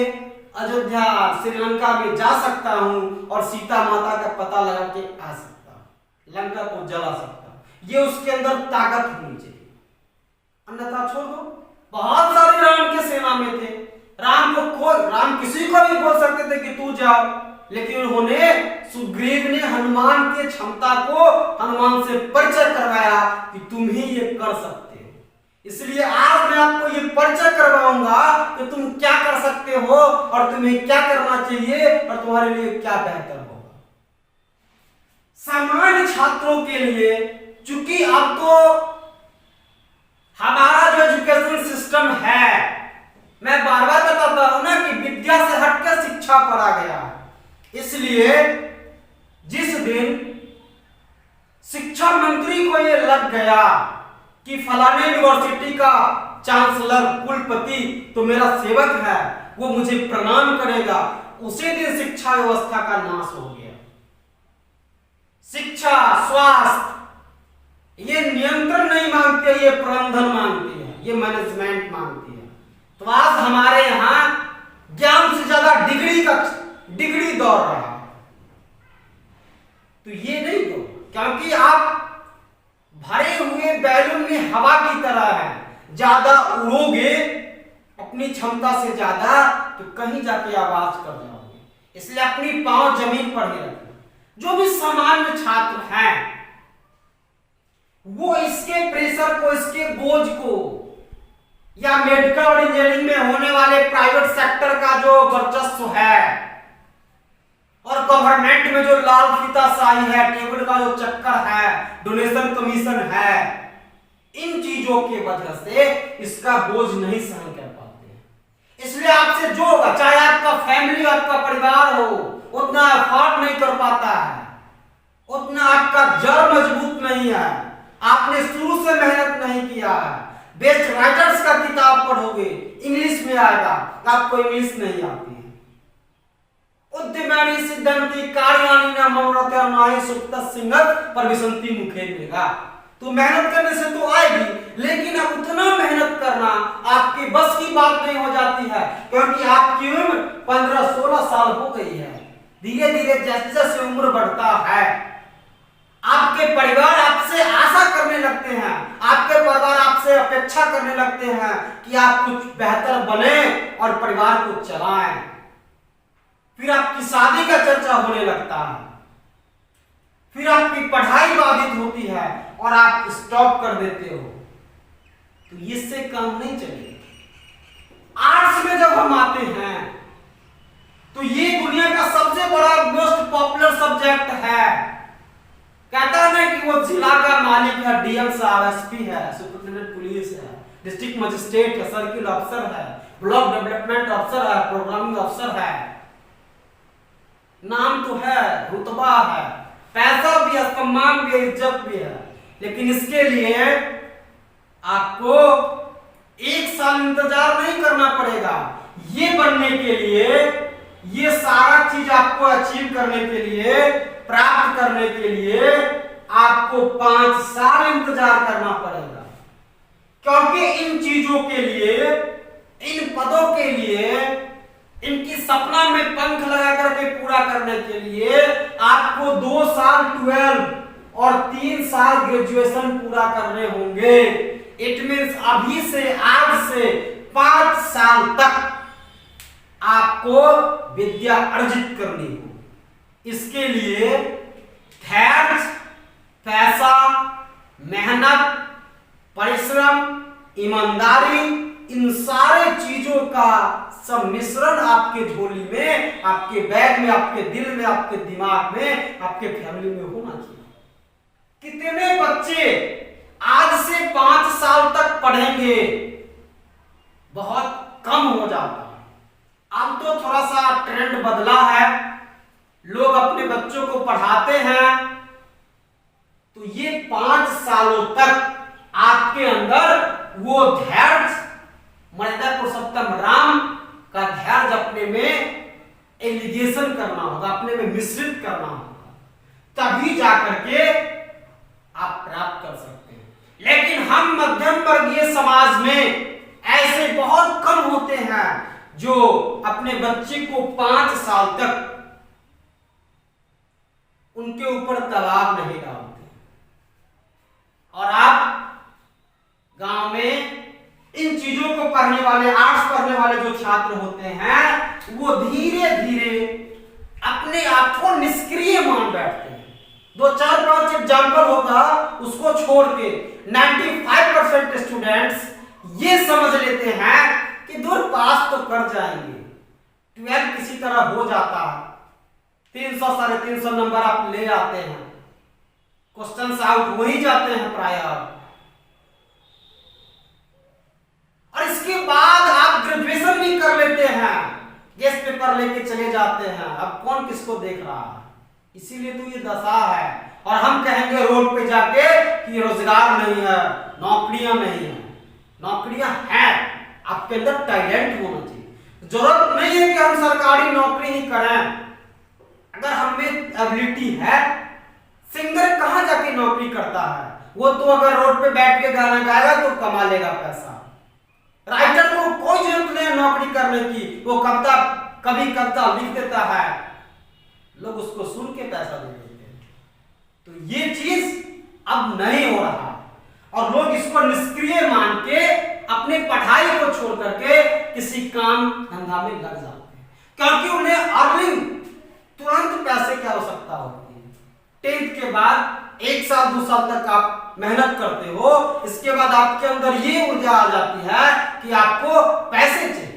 Speaker 1: अयोध्या, श्रीलंका में जा सकता हूं और सीता माता का पता लगा के आ सकता हूं, लंका को जला सकता हूं। ये उसके अंदर ताकत होनी चाहिए, अन्यथा छोड़ दो। बहुत सारे राम के सेना में थे, राम किसी को भी बोल सकते थे कि तू जाओ, लेकिन उन्होंने, सुग्रीव ने हनुमान की क्षमता को हनुमान से परिचय करवाया कि तुम ही ये कर सकते हो। इसलिए आज मैं आपको ये परिचय करवाऊंगा कि तुम क्या कर सकते हो और तुम्हें क्या करना चाहिए और तुम्हारे लिए क्या बेहतर होगा। सामान्य छात्रों के लिए, चूंकि अब तो हमारा जो एजुकेशन सिस्टम है, मैं बार बार बताता हूं ना कि विद्या से हटकर शिक्षा पर आ गया है। इसलिए जिस दिन शिक्षा मंत्री को यह लग गया कि फलाने यूनिवर्सिटी का चांसलर, कुलपति तो मेरा सेवक है, वो मुझे प्रणाम करेगा, उसी दिन शिक्षा व्यवस्था का नाश हो गया। शिक्षा, स्वास्थ्य ये नियंत्रण नहीं मांगते, ये प्रबंधन मांगती है, ये मैनेजमेंट मांगती है। तो आज हमारे यहां ज्ञान से ज्यादा डिग्री दौड़ रहा है। तो ये नहीं दो, क्योंकि आप भरे हुए बैलून में हवा की तरह है। ज्यादा उड़ोगे अपनी क्षमता से ज्यादा तो कहीं जाके आवाज कर जाओगे। इसलिए अपनी पांव जमीन पर ही रखना। जो भी सामान्य छात्र हैं वो इसके प्रेशर को, इसके बोझ को, या मेडिकल और इंजीनियरिंग में होने वाले प्राइवेट सेक्टर का जो वर्चस्व है और गवर्नमेंट में जो लाल फीताशाही है, टेबल का जो चक्कर है, डोनेशन कमीशन है, इन चीजों की वजह से इसका बोझ नहीं सहन कर पाते। इसलिए आपसे जो होगा, चाहे आपका फैमिली, आपका परिवार हो, उतना एफर्ट नहीं कर पाता है, उतना आपका जड़ मजबूत नहीं है, आपने शुरू से मेहनत नहीं किया है। बेस्ट राइटर्स का किताब पढ़ोगे इंग्लिश में आएगा, आपको इंग्लिश नहीं आती है। उद्यमानी सिद्धांति कार्यानी न मनोरथ नाहि सुक्त सिंगत पर विसंति मुखे मिलेगा। तो मेहनत करने से तो आएगी, लेकिन अब उतना मेहनत करना आपकी बस की बात नहीं हो जाती है, क्योंकि आपकी उम्र 15-16 साल हो गई है। धीरे धीरे जैसे जैसे उम्र बढ़ता है, आपके परिवार आपसे आशा करने लगते हैं, आपके परिवार आपसे अपेक्षा करने लगते हैं कि आप कुछ बेहतर बने और परिवार को चलाएं। फिर आपकी शादी का चर्चा होने लगता है, फिर आपकी पढ़ाई बाधित होती है और आप स्टॉप कर देते हो। तो इससे काम नहीं चलेगा। आर्ट्स में जब हम आते हैं तो ये दुनिया का सबसे बड़ा मोस्ट पॉपुलर सब्जेक्ट है। कहता है ना कि वो जिला का मालिक है, डीएम साहब, एसपी है, सुपरिटेंडेंट पुलिस है, डिस्ट्रिक्ट मजिस्ट्रेट है, सर्किल अफसर है, ब्लॉक डेवलपमेंट अफसर है, प्रोग्रामिंग अफसर है। नाम तो है, रुतबा है, पैसा भी है, सम्मान भी है, इज्जत भी है, लेकिन इसके लिए आपको 1 साल इंतजार नहीं करना पड़ेगा। ये बनने के लिए, ये सारा चीज आपको अचीव करने के लिए, प्राप्त करने के लिए आपको 5 साल इंतजार करना पड़ेगा। क्योंकि इन चीजों के लिए, इन पदों के लिए, इनकी सपना में पंख लगा करके पूरा करने के लिए आपको 2 साल 12 और 3 साल ग्रेजुएशन पूरा करने होंगे। इट मीन्स अभी से, आज से 5 साल तक आपको विद्या अर्जित करनी हो। इसके लिए धैर्य, पैसा, मेहनत, परिश्रम, ईमानदारी, इन सारे चीजों का सम्मिश्रण आपके झोली में, आपके बैग में, आपके दिल में, आपके दिमाग में, आपके फैमिली में होना चाहिए। कितने बच्चे आज से 5 साल तक पढ़ेंगे? बहुत कम हो जाता है। अब तो थोड़ा सा ट्रेंड बदला है, लोग अपने बच्चों को पढ़ाते हैं तो ये 5 सालों तक आपके अंदर वो धैर्य, मर्यादा पुरुषोत्तम राम का धैर्य अपने में एलिगेशन करना होगा, अपने में मिश्रित करना होगा, तभी जाकर के आप प्राप्त कर सकते हैं। लेकिन हम मध्यम वर्गीय समाज में ऐसे बहुत कम होते हैं जो अपने बच्चे को 5 साल तक उनके ऊपर दबाव नहीं डालते। और आप गांव में इन चीजों को पढ़ने वाले, आर्ट्स पढ़ने वाले जो छात्र होते हैं, वो धीरे धीरे अपने आप को निष्क्रिय मान बैठते हैं। 2-4-5 एग्जाम्पल होगा, उसको छोड़ के 95% स्टूडेंट्स ये समझ लेते हैं कि दूर पास तो कर जाएंगे, 12 किसी तरह हो जाता है, 300-350 नंबर आप ले आते हैं, क्वेश्चन आउट हो ही जाते हैं प्रायः। और इसके बाद आप ग्रेजुएशन भी कर लेते हैं, गेस्ट पेपर लेके चले जाते हैं। अब कौन किसको देख रहा है? इसीलिए तो ये दशा है। और हम कहेंगे रोड पे जाके कि रोजगार नहीं है, नौकरियां नहीं है। नौकरियां हैं, आपके अंदर टैलेंट होना चाहिए। जरूरत नहीं है कि हम सरकारी नौकरी ही करें। अगर हमें एबिलिटी है, सिंगर कहां जाके नौकरी करता है? वो तो अगर रोड पे बैठ के गाना गाएगा तो कमा लेगा पैसा। राइटर को कोई जरूरत नहीं है नौकरी करने की, वो कभी कविता लिख देता है, लोग उसको सुन के पैसा दे देते हैं। तो ये चीज अब नहीं हो रहा और लोग इसको निष्क्रिय मान के अपनी पढ़ाई को छोड़ करके किसी काम धंधा में लग जाते हैं, क्योंकि उन्हें अर्निंग तुरंत पैसे की आवश्यकता होती है। 10th के बाद 1 साल 2 साल तक आप मेहनत करते हो, इसके बाद आपके अंदर ये ऊर्जा आ जाती है कि आपको पैसे चाहिए।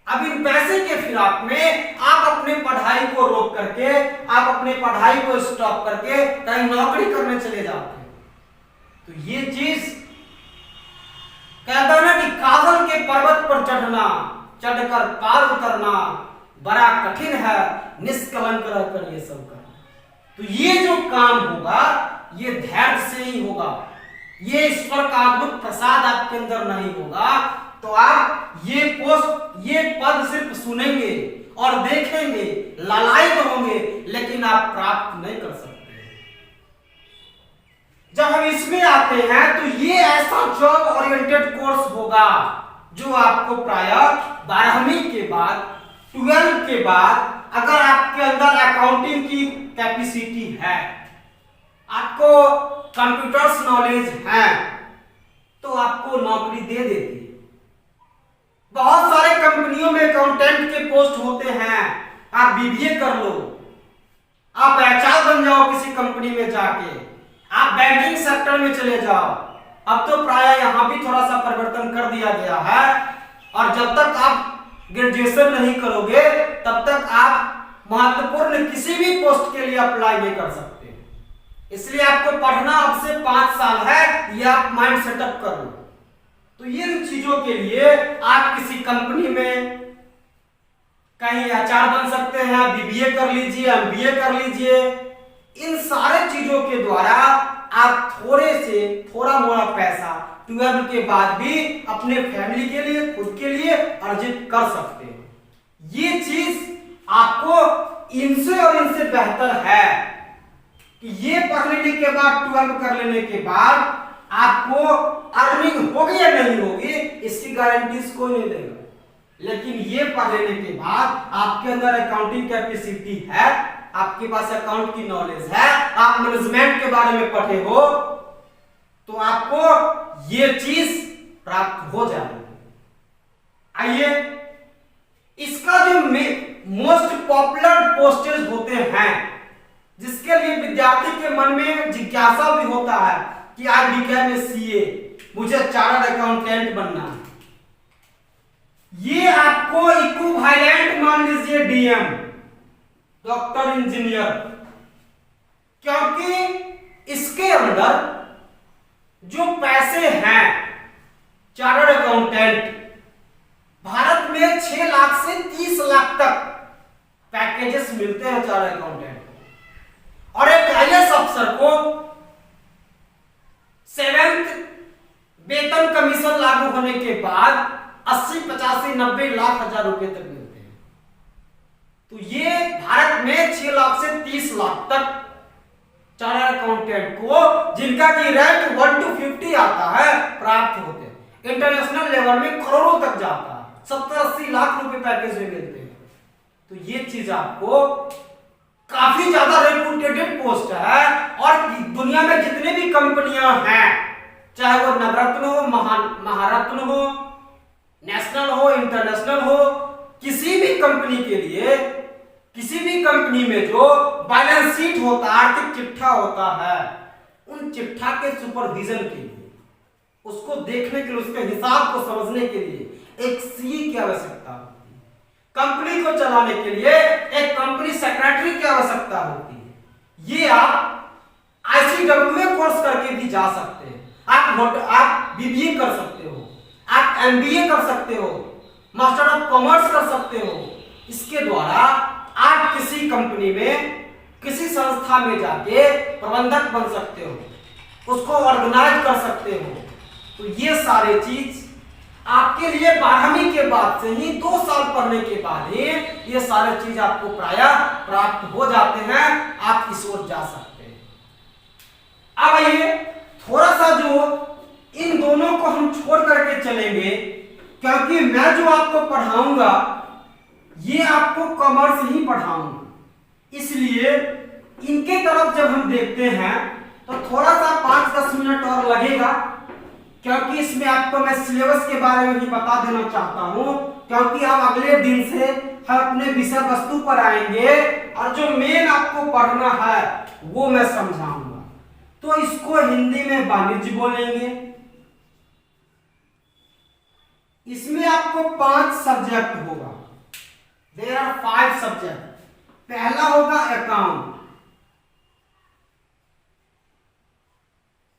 Speaker 1: अब इन पैसे के फिराक में आप अपने पढ़ाई को रोक करके, आप अपने पढ़ाई को स्टॉप करके कहीं नौकरी करने चले जाते हैं। तो ये चीज कहता है ना कि कागल के पर्वत पर चढ़ना, चढ़कर पार उतरना बड़ा कठिन है, निष्कलंक रहकर ये सब करना। तो ये जो काम होगा ये धैर्य से ही होगा, ये ईश्वर का अद्भुत प्रसाद आपके अंदर नहीं होगा तो आप ये पोस्ट, ये पद सिर्फ सुनेंगे और देखेंगे, लालायित होंगे, लेकिन आप प्राप्त नहीं कर सकते। जब हम इसमें आते हैं तो ये ऐसा जॉब ओरिएंटेड कोर्स होगा जो आपको प्रायः 12वीं के बाद, 12 के बाद अगर आपके अंदर अकाउंटिंग की कैपेसिटी है, आपको कंप्यूटर्स नॉलेज है, तो आपको नौकरी दे देती है। बहुत सारे कंपनियों में अकाउंटेंट के पोस्ट होते हैं, आप बीबीए कर लो, आप एचआर बन जाओ किसी कंपनी में जाके, आप बैंकिंग सेक्टर में चले जाओ। अब तो प्राय यहां भी थोड़ा सा परिवर्तन कर दिया गया है और जब तक आप ग्रेजुएशन नहीं करोगे तब तक आप महत्वपूर्ण किसी भी पोस्ट के लिए अप्लाई नहीं कर सकते। इसलिए आपको पढ़ना अब से 5 साल है, ये आप माइंड सेटअप कर लो। तो इन चीजों के लिए आप किसी कंपनी में कहीं एचआर बन सकते हैं, बीबीए कर लीजिए, एमबीए कर लीजिए। इन सारे चीजों के द्वारा आप थोड़े से थोड़ा मोड़ा पैसा 12 के बाद भी अपने फैमिली के लिए, खुद के लिए अर्जित कर सकते हैं। ये चीज आपको इनसे और इनसे बेहतर है कि ये पढ़ लेने के बाद, 12 कर लेने के बाद आपको अर्निंग होगी या नहीं होगी इसकी गारंटीज कोई नहीं देगा, लेकिन ये पढ़ लेने के बाद आपके अंदर अकाउंटिंग कैपेसिटी है, आपके पास अकाउंट की नॉलेज है, आप मैनेजमेंट के बारे में पढ़े हो, तो आपको ये चीज प्राप्त हो जाएगी। आइए, इसका जो मोस्ट पॉपुलर पोस्टेज होते हैं जिसके लिए विद्यार्थी के मन में जिज्ञासा भी होता है कि आज बीकॉम में सीए, मुझे चार्टर्ड अकाउंटेंट बनना है। ये आपको इक्विवेलेंट मान लीजिए डीएम, डॉक्टर, इंजीनियर, क्योंकि इसके अंदर जो पैसे हैं चार्टर्ड अकाउंटेंट, भारत में 6 लाख से 30 लाख तक पैकेजेस मिलते हैं चार्टर्ड अकाउंटेंट को, और एक आईएएस अफसर को 7th वेतन कमीशन लागू होने के बाद 80, 85, 90 लाख हजार रुपए तक मिलते हैं। तो ये भारत में 6 लाख से 30 लाख तक चार्टर्ड अकाउंटेंट को, जिनका की रैंक 1 to 50 आता है, प्राप्त होते हैं। इंटरनेशनल लेवल में करोड़ों तक जाता है, 70-80 लाख रुपए पैकेज में मिलते हैं। तो ये चीज आपको काफी ज्यादा रेपुटेटेड पोस्ट है, और दुनिया में जितने भी कंपनियां हैं, चाहे वो नवरत्न हो, महारत्न हो, नेशनल हो, इंटरनेशनल हो, किसी भी कंपनी के लिए, किसी भी कंपनी में जो बैलेंस शीट होता है, आर्थिक चिट्ठा होता है, उन चिट्ठा के सुपरविजन के लिए, उसको देखने के लिए, उसके हिसाब को समझने के लिए एक सीए की आवश्यकता होती है। कंपनी को चलाने के लिए एक कंपनी सेक्रेटरी की आवश्यकता होती है। ये आप ICWA कोर्स करके भी जा सकते हैं, आप बीबीए कर सकते हो, आप एमबीए कर सकते हो, मास्टर ऑफ कॉमर्स कर सकते हो। इसके द्वारा आप किसी कंपनी में, किसी संस्था में जाके प्रबंधक बन सकते हो, उसको ऑर्गेनाइज कर सकते हो। तो ये सारे चीज आपके लिए 12वीं के बाद से ही, 2 साल पढ़ने के बाद ही ये सारे चीज आपको प्रायः प्राप्त हो जाते हैं, आप इस ओर जा सकते हैं। अब आइए थोड़ा सा जो इन दोनों को हम छोड़ करके चलेंगे, क्योंकि मैं जो आपको पढ़ाऊंगा ये आपको कॉमर्स ही पढ़ाऊंगा। इसलिए इनके तरफ जब हम देखते हैं तो थोड़ा सा 5-10 मिनट और लगेगा, क्योंकि इसमें आपको मैं सिलेबस के बारे में भी बता देना चाहता हूं, क्योंकि हम अगले दिन से हम अपने विषय वस्तु पर आएंगे और जो मेन आपको पढ़ना है वो मैं समझाऊंगा। तो इसको हिंदी में वाणिज्य बोलेंगे। इसमें आपको 5 सब्जेक्ट होगा। There are 5 subject. पहला होगा अकाउंट,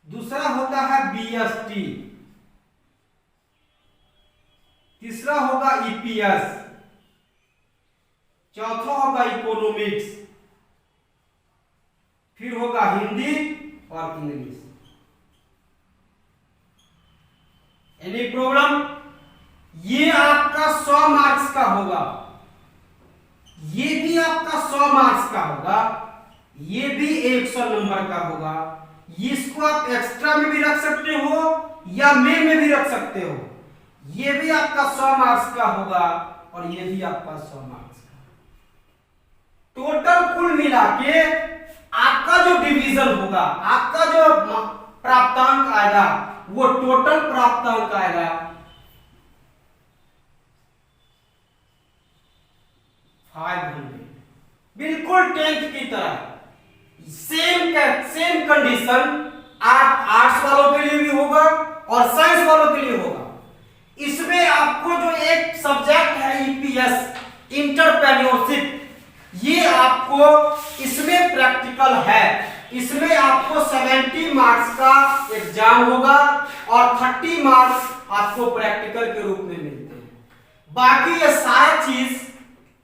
Speaker 1: दूसरा होता है बीएसटी, तीसरा होगा ईपीएस, चौथा होगा इकोनॉमिक्स, फिर होगा हिंदी और इंग्लिश। Any problem? ये आपका 100 मार्क्स का होगा, ये भी आपका 100 मार्क्स का होगा, ये भी 100 नंबर का होगा। इसको आप एक्स्ट्रा में भी रख सकते हो या मेन में भी रख सकते हो। ये भी आपका 100 मार्क्स का होगा और ये भी आपका 100 मार्क्स का। टोटल कुल मिला के आपका जो डिवीजन होगा, आपका जो प्राप्तांक आएगा, वो टोटल प्राप्तांक आएगा 500। बिल्कुल 10th की तरह सेम कंडीशन आप आर्ट्स वालों के लिए भी होगा और साइंस वालों के लिए होगा। इसमें आपको जो एक सब्जेक्ट है ईपीएस, इंटरप्रेन्योरशिप, ये आपको इसमें प्रैक्टिकल है। इसमें आपको 70 मार्क्स का एग्जाम होगा और 30 मार्क्स आपको प्रैक्टिकल के रूप में मिलते हैं। बाकी ये सारा चीज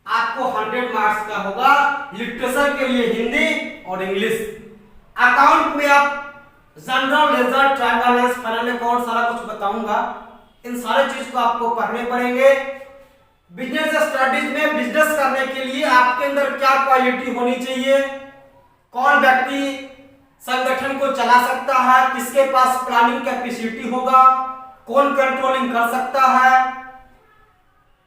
Speaker 1: आपको 100 मार्क्स का होगा। लिटरेचर के लिए हिंदी और इंग्लिश। अकाउंट में आप general, ledger, trial balance, final account सारा कुछ बताऊंगा। इन सारे चीज को आपको पढ़ने पड़ेंगे। बिजनेस स्टडीज में बिजनेस करने के लिए आपके अंदर क्या क्वालिटी होनी चाहिए, कौन व्यक्ति संगठन को चला सकता है, किसके पास प्लानिंग कैपेसिटी होगा, कौन कंट्रोलिंग कर सकता है,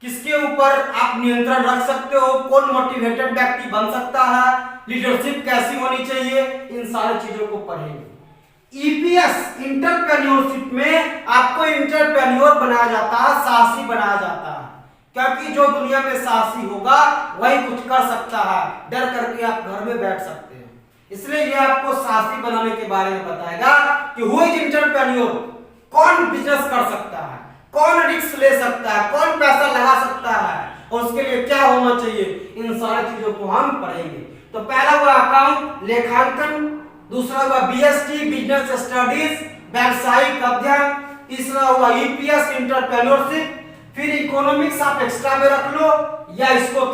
Speaker 1: किसके ऊपर आप नियंत्रण रख सकते हो, कौन मोटिवेटेड व्यक्ति बन सकता है, लीडरशिप कैसी होनी चाहिए, इन सारी चीजों को पढ़ेंगे। ईपीएस इंटरप्रेन्योरशिप में आपको इंटरप्रेन्योर बनाया जाता है, साहसी बनाया जाता है, क्योंकि जो दुनिया में साहसी होगा वही कुछ कर सकता है। डर करके आप घर में बैठ सकते हैं। इसलिए ये आपको साहसी बनाने के बारे में बताएगा कि हु इज इंटरप्रेन्योर, कौन बिजनेस कर सकता है, कौन रिस्क ले सकता है, कौन पैसा लगा सकता है और उसके लिए क्या होना चाहिए। इन सारी चीजों को हम पढ़ेंगे। तो पहला हुआ अकाउंट, लेखांकन, दूसरा हुआ बीएसटी, बिजनेस स्टडीज, व्यावसायिक अध्ययन, तीसरा हुआ ईपीएस, इंटरप्रेन्योरशिप, फिर इकोनॉमिक्स आप एक्स्ट्रा में रख लो या इसको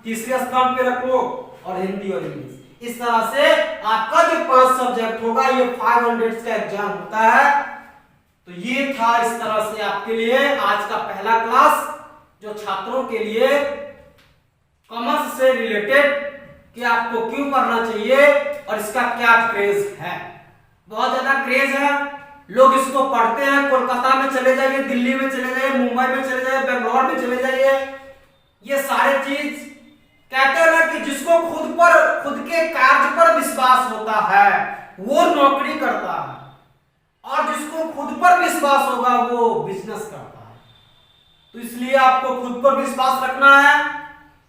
Speaker 1: तीसरे स्थान पे रख लो, और हिंदी और इंग्लिश। इस तरह से आपका जो 5 सब्जेक्ट होगा, ये 500 का एग्जाम होता है। तो ये था इस तरह से आपके लिए आज का पहला क्लास, जो छात्रों के लिए कॉमर्स से रिलेटेड कि आपको क्यों पढ़ना चाहिए और इसका क्या क्रेज है। बहुत ज्यादा क्रेज है, लोग इसको पढ़ते हैं। कोलकाता में चले जाइए, दिल्ली में चले जाइए, मुंबई में चले जाइए, बेंगलोर में चले जाइए, ये सारे चीज कहते हैं ना कि जिसको खुद के कार्य पर विश्वास होता है वो नौकरी करता है, और जिसको खुद पर विश्वास होगा वो बिजनेस करता है। तो इसलिए आपको खुद पर विश्वास रखना है,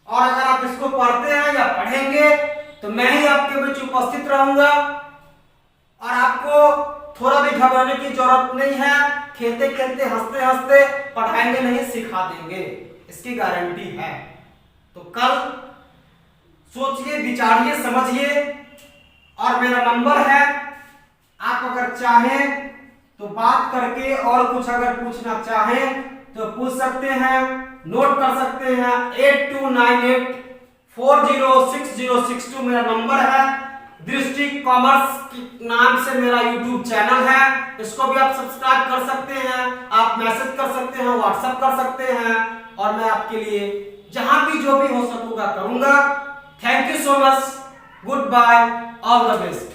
Speaker 1: और अगर आप इसको पढ़ते हैं या पढ़ेंगे तो मैं ही आपके बीच उपस्थित रहूंगा, और आपको थोड़ा भी घबराने की जरूरत नहीं है। खेलते खेलते, हंसते हंसते पढ़ाएंगे नहीं, सिखा देंगे, इसकी गारंटी है। तो कल सोचिए, विचारिए, समझिए, और मेरा नंबर है, आप अगर चाहें तो बात करके और कुछ अगर पूछना चाहें तो पूछ सकते हैं, नोट कर सकते हैं। 8298406062 मेरा नंबर है। दृष्टि कॉमर्स के नाम से मेरा यूट्यूब चैनल है, इसको भी आप सब्सक्राइब कर सकते हैं। आप मैसेज कर सकते हैं, व्हाट्सएप कर सकते हैं, और मैं आपके लिए जहां भी जो भी हो सकूंगा करूंगा। Thank you so much, goodbye, all the best.